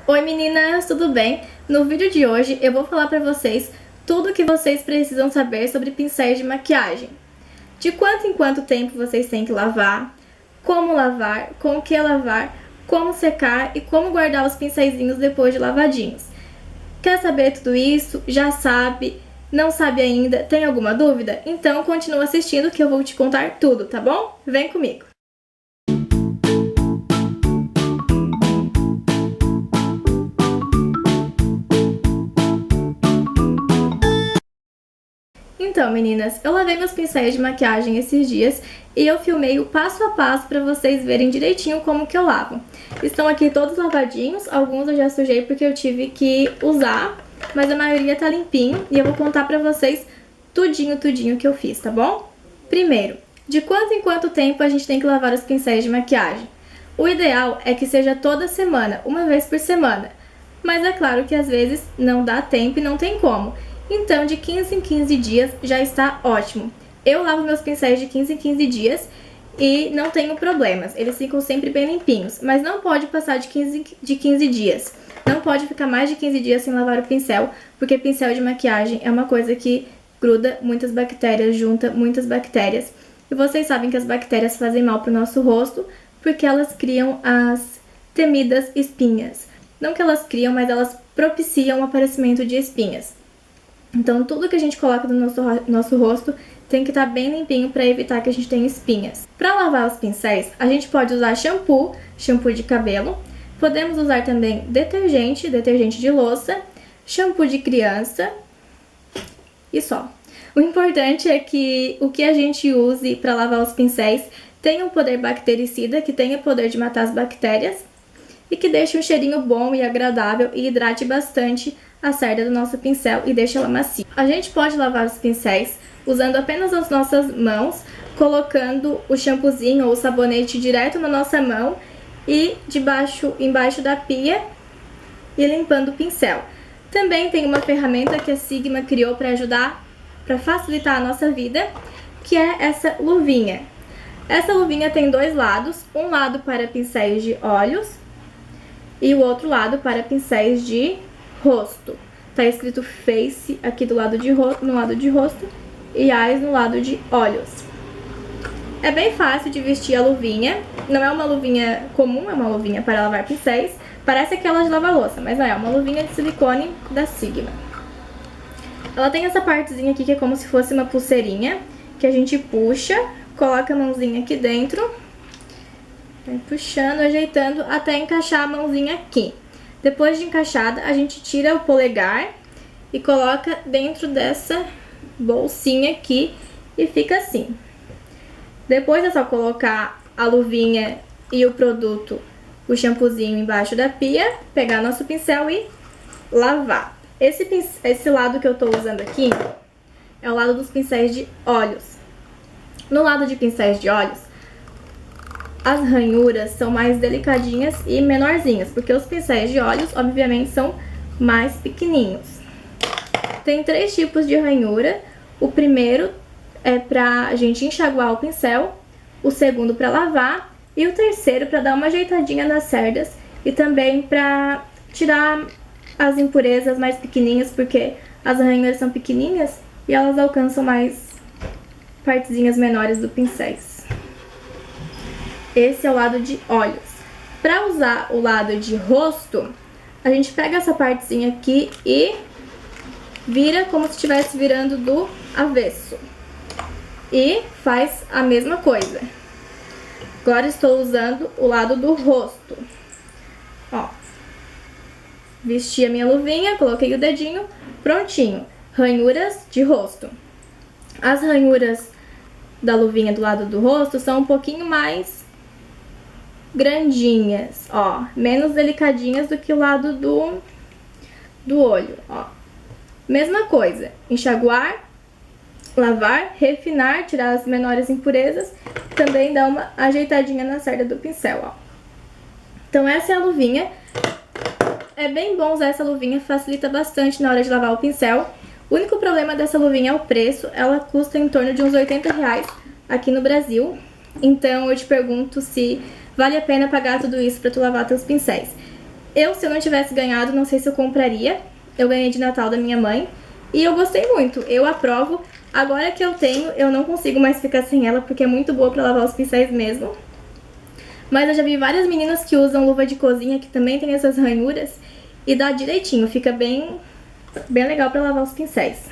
Oi meninas, tudo bem? No vídeo de hoje eu vou falar pra vocês tudo o que vocês precisam saber sobre pincéis de maquiagem. De quanto em quanto tempo vocês têm que lavar, com o que lavar, como secar e como guardar os pincéisinhos depois de lavadinhos. Quer saber tudo isso? Já sabe? Não sabe ainda? Tem alguma dúvida? Então continua assistindo que eu vou te contar tudo, tá bom? Vem comigo! Então, meninas, eu lavei meus pincéis de maquiagem esses dias e eu filmei o passo a passo para vocês verem direitinho como que eu lavo. Estão aqui todos lavadinhos, alguns eu já sujei porque eu tive que usar, mas a maioria tá limpinho e eu vou contar pra vocês tudinho que eu fiz, tá bom? Primeiro, de quanto em quanto tempo a gente tem que lavar os pincéis de maquiagem? O ideal é que seja toda semana, uma vez por semana, mas é claro que às vezes não dá tempo e não tem como. Então, de 15 em 15 dias já está ótimo. Eu lavo meus pincéis de 15 em 15 dias e não tenho problemas. Eles ficam sempre bem limpinhos, mas não pode passar de 15 dias. Não pode ficar mais de 15 dias sem lavar o pincel, porque pincel de maquiagem é uma coisa que gruda muitas bactérias, junta muitas bactérias. E vocês sabem que as bactérias fazem mal para o nosso rosto, porque elas criam as temidas espinhas. Não que elas criam, mas elas propiciam o aparecimento de espinhas. Então, tudo que a gente coloca no nosso rosto tem que estar bem limpinho para evitar que a gente tenha espinhas. Para lavar os pincéis, a gente pode usar shampoo de cabelo. Podemos usar também detergente de louça, shampoo de criança e só. O importante é que o que a gente use para lavar os pincéis tenha um poder bactericida, que tenha poder de matar as bactérias e que deixe um cheirinho bom e agradável e hidrate bastante a cerda do nosso pincel e deixe ela macia. A gente pode lavar os pincéis usando apenas as nossas mãos, colocando o shampoozinho ou o sabonete direto na nossa mão e embaixo da pia e limpando o pincel. Também tem uma ferramenta que a Sigma criou para ajudar, para facilitar a nossa vida, que é essa luvinha. Essa luvinha tem dois lados, um lado para pincéis de olhos e o outro lado para pincéis de rosto. Tá escrito face aqui do lado no lado de rosto e eyes no lado de olhos. É bem fácil de vestir a luvinha. Não é uma luvinha comum, é uma luvinha para lavar pincéis. Parece aquela de lavar louça, mas não é uma luvinha de silicone da Sigma. Ela tem essa partezinha aqui que é como se fosse uma pulseirinha, que a gente puxa, coloca a mãozinha aqui dentro, vai puxando, ajeitando até encaixar a mãozinha aqui. Depois de encaixada, a gente tira o polegar e coloca dentro dessa bolsinha aqui e fica assim. Depois é só colocar a luvinha e o produto, o shampoozinho embaixo da pia, pegar nosso pincel e lavar. Esse lado que eu tô usando aqui é o lado dos pincéis de olhos. No lado de pincéis de olhos, as ranhuras são mais delicadinhas e menorzinhas, porque os pincéis de olhos, obviamente, são mais pequenininhos. Tem três tipos de ranhura. O primeiro é pra gente enxaguar o pincel, o segundo pra lavar e o terceiro pra dar uma ajeitadinha nas cerdas e também pra tirar as impurezas mais pequenininhas, porque as ranhuras são pequenininhas e elas alcançam mais partezinhas menores do pincéis. Esse é o lado de olhos. Para usar o lado de rosto, a gente pega essa partezinha aqui e vira como se estivesse virando do avesso. E faz a mesma coisa. Agora estou usando o lado do rosto. Ó. Vesti a minha luvinha, coloquei o dedinho, prontinho. Ranhuras de rosto. As ranhuras da luvinha do lado do rosto são um pouquinho mais grandinhas, ó, menos delicadinhas do que o lado do olho, ó. Mesma coisa, enxaguar, lavar, refinar, tirar as menores impurezas, também dar uma ajeitadinha na cerda do pincel, ó. Então essa é a luvinha. É bem bom usar essa luvinha, facilita bastante na hora de lavar o pincel. O único problema dessa luvinha é o preço, ela custa em torno de uns R$80 aqui no Brasil. Então eu te pergunto se vale a pena pagar tudo isso para tu lavar teus pincéis. Se eu não tivesse ganhado, não sei se eu compraria. Eu ganhei de Natal da minha mãe e eu gostei muito, eu aprovo. Agora que eu tenho, eu não consigo mais ficar sem ela porque é muito boa pra lavar os pincéis mesmo. Mas eu já vi várias meninas que usam luva de cozinha que também tem essas ranhuras e dá direitinho, fica bem legal pra lavar os pincéis.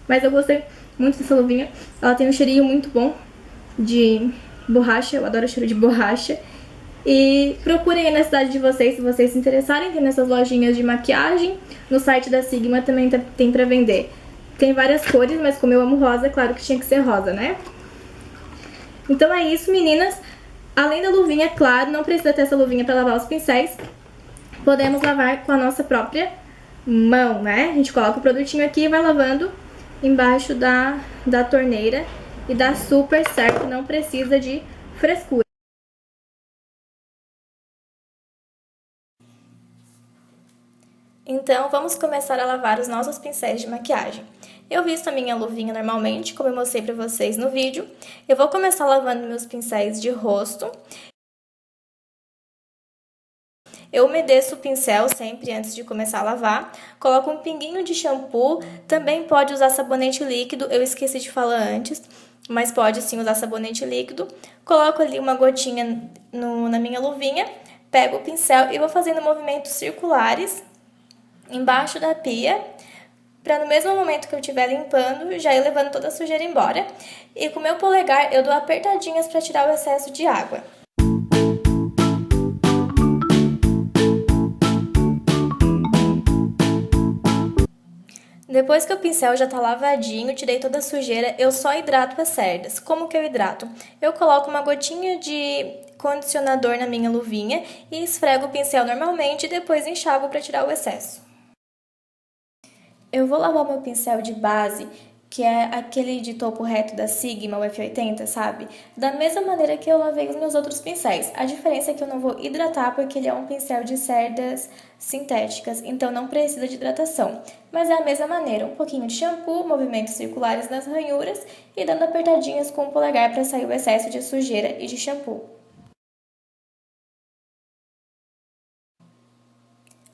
Mas eu gostei muito dessa luvinha, ela tem um cheirinho muito bom de borracha, eu adoro o cheiro de borracha. E procurem aí na cidade de vocês, se vocês se interessarem, tem nessas lojinhas de maquiagem. No site da Sigma também tem pra vender. Tem várias cores, mas como eu amo rosa, é claro que tinha que ser rosa, né? Então é isso, meninas. Além da luvinha, claro, não precisa ter essa luvinha pra lavar os pincéis. Podemos lavar com a nossa própria mão, né? A gente coloca o produtinho aqui e vai lavando embaixo da torneira. E dá super certo, não precisa de frescura. Então, vamos começar a lavar os nossos pincéis de maquiagem. Eu visto a minha luvinha normalmente, como eu mostrei pra vocês no vídeo. Eu vou começar lavando meus pincéis de rosto. Eu umedeço o pincel sempre antes de começar a lavar. Coloco um pinguinho de shampoo. Também pode usar sabonete líquido, eu esqueci de falar antes, mas pode sim usar sabonete líquido. Coloco ali uma gotinha na minha luvinha, pego o pincel e vou fazendo movimentos circulares embaixo da pia, para no mesmo momento que eu estiver limpando, já ir levando toda a sujeira embora. E com o meu polegar eu dou apertadinhas para tirar o excesso de água. Depois que o pincel já tá lavadinho, tirei toda a sujeira, eu só hidrato as cerdas. Como que eu hidrato? Eu coloco uma gotinha de condicionador na minha luvinha e esfrego o pincel normalmente e depois enxago para tirar o excesso. Eu vou lavar meu pincel de base, que é aquele de topo reto da Sigma, o F80, sabe? Da mesma maneira que eu lavei os meus outros pincéis. A diferença é que eu não vou hidratar porque ele é um pincel de cerdas sintéticas, então não precisa de hidratação. Mas é a mesma maneira, um pouquinho de shampoo, movimentos circulares nas ranhuras e dando apertadinhas com o polegar para sair o excesso de sujeira e de shampoo.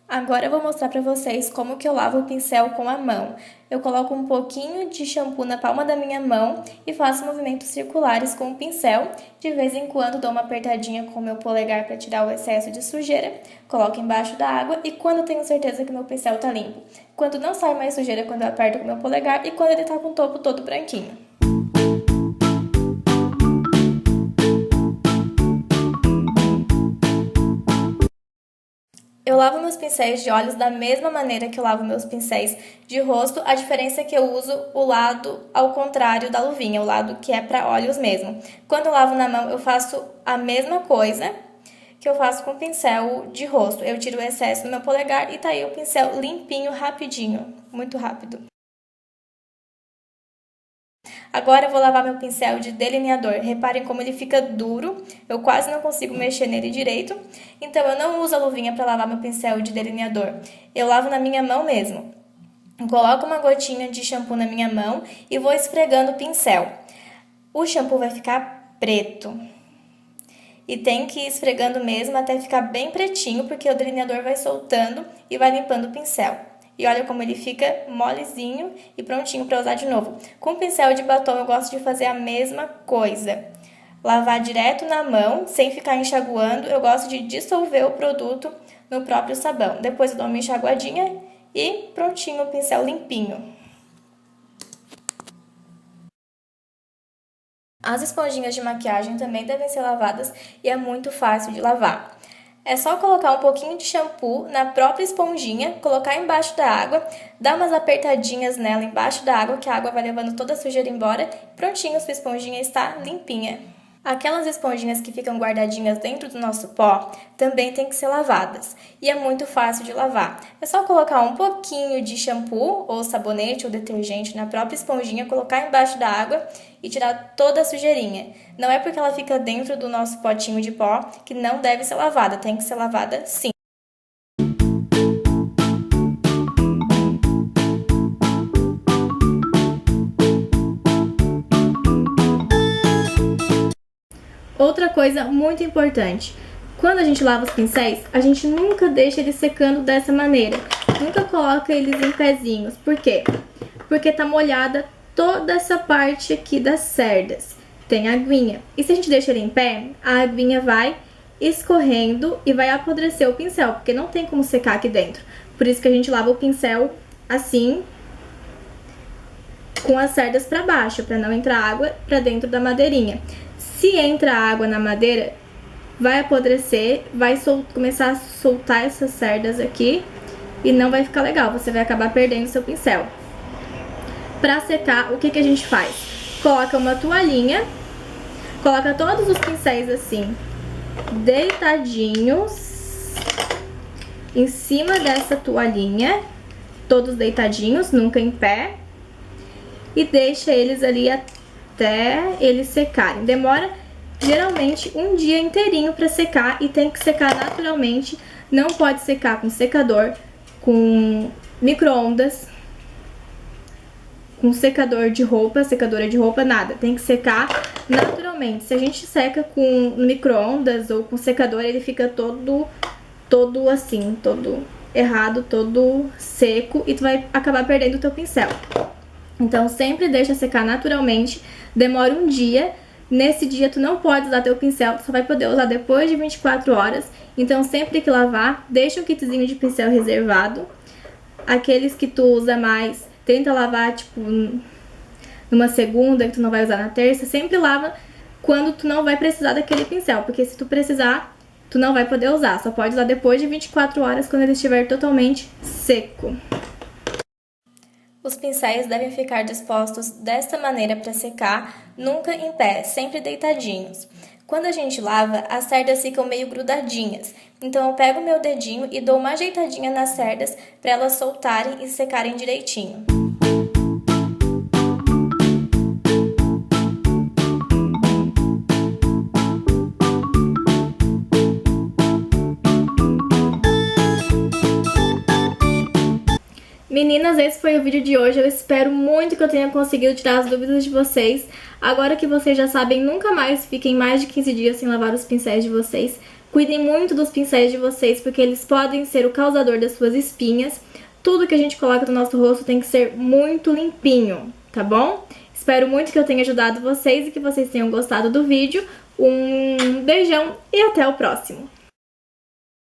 Agora eu vou mostrar para vocês como que eu lavo o pincel com a mão. Eu coloco um pouquinho de shampoo na palma da minha mão e faço movimentos circulares com o pincel. De vez em quando dou uma apertadinha com o meu polegar para tirar o excesso de sujeira. Coloco embaixo da água e quando tenho certeza que o meu pincel tá limpo. Quando não sai mais sujeira quando eu aperto com o meu polegar e quando ele tá com o topo todo branquinho. Eu lavo meus pincéis de olhos da mesma maneira que eu lavo meus pincéis de rosto, a diferença é que eu uso o lado ao contrário da luvinha, o lado que é para olhos mesmo. Quando eu lavo na mão, eu faço a mesma coisa que eu faço com o pincel de rosto. Eu tiro o excesso do meu polegar e tá aí o pincel limpinho, rapidinho, muito rápido. Agora eu vou lavar meu pincel de delineador. Reparem como ele fica duro, eu quase não consigo mexer nele direito. Então eu não uso a luvinha para lavar meu pincel de delineador. Eu lavo na minha mão mesmo. Coloco uma gotinha de shampoo na minha mão e vou esfregando o pincel. O shampoo vai ficar preto. E tem que ir esfregando mesmo até ficar bem pretinho, porque o delineador vai soltando e vai limpando o pincel. E olha como ele fica molezinho e prontinho para usar de novo. Com pincel de batom eu gosto de fazer a mesma coisa. Lavar direto na mão, sem ficar enxaguando. Eu gosto de dissolver o produto no próprio sabão. Depois eu dou uma enxaguadinha e prontinho o pincel limpinho. As esponjinhas de maquiagem também devem ser lavadas e é muito fácil de lavar. É só colocar um pouquinho de shampoo na própria esponjinha, colocar embaixo da água, dar umas apertadinhas nela embaixo da água, que a água vai levando toda a sujeira embora. Prontinho, sua esponjinha está limpinha. Aquelas esponjinhas que ficam guardadinhas dentro do nosso pó também tem que ser lavadas. E é muito fácil de lavar. É só colocar um pouquinho de shampoo, ou sabonete, ou detergente na própria esponjinha, colocar embaixo da água e tirar toda a sujeirinha. Não é porque ela fica dentro do nosso potinho de pó que não deve ser lavada. Tem que ser lavada sim. Outra coisa muito importante, quando a gente lava os pincéis, a gente nunca deixa eles secando dessa maneira. Nunca coloca eles em pezinhos. Por quê? Porque tá molhada toda essa parte aqui das cerdas. Tem aguinha. E se a gente deixa ele em pé, a aguinha vai escorrendo e vai apodrecer o pincel, porque não tem como secar aqui dentro. Por isso que a gente lava o pincel assim, com as cerdas pra baixo, pra não entrar água pra dentro da madeirinha. Se entra água na madeira, vai apodrecer, vai começar a soltar essas cerdas aqui e não vai ficar legal, você vai acabar perdendo seu pincel. Pra secar, o que que a gente faz? Coloca uma toalhinha, coloca todos os pincéis assim, deitadinhos, em cima dessa toalhinha, todos deitadinhos, nunca em pé, e deixa eles ali até eles secarem. Demora geralmente um dia inteirinho pra secar e tem que secar naturalmente, não pode secar com secador, com micro-ondas, com secadora de roupa, nada. Tem que secar naturalmente. Se a gente seca com micro-ondas ou com secador, ele fica todo assim, todo errado, todo seco e tu vai acabar perdendo o teu pincel. Então sempre deixa secar naturalmente, demora um dia. Nesse dia tu não pode usar teu pincel, tu só vai poder usar depois de 24 horas. Então sempre que lavar, deixa um kitzinho de pincel reservado. Aqueles que tu usa mais, tenta lavar, tipo, numa segunda, que tu não vai usar na terça. Sempre lava quando tu não vai precisar daquele pincel, porque se tu precisar, tu não vai poder usar. Só pode usar depois de 24 horas, quando ele estiver totalmente seco. Os pincéis devem ficar dispostos desta maneira para secar, nunca em pé, sempre deitadinhos. Quando a gente lava, as cerdas ficam meio grudadinhas, então eu pego meu dedinho e dou uma ajeitadinha nas cerdas para elas soltarem e secarem direitinho. Meninas, esse foi o vídeo de hoje. Eu espero muito que eu tenha conseguido tirar as dúvidas de vocês. Agora que vocês já sabem, nunca mais fiquem mais de 15 dias sem lavar os pincéis de vocês. Cuidem muito dos pincéis de vocês, porque eles podem ser o causador das suas espinhas. Tudo que a gente coloca no nosso rosto tem que ser muito limpinho, tá bom? Espero muito que eu tenha ajudado vocês e que vocês tenham gostado do vídeo. Um beijão e até o próximo!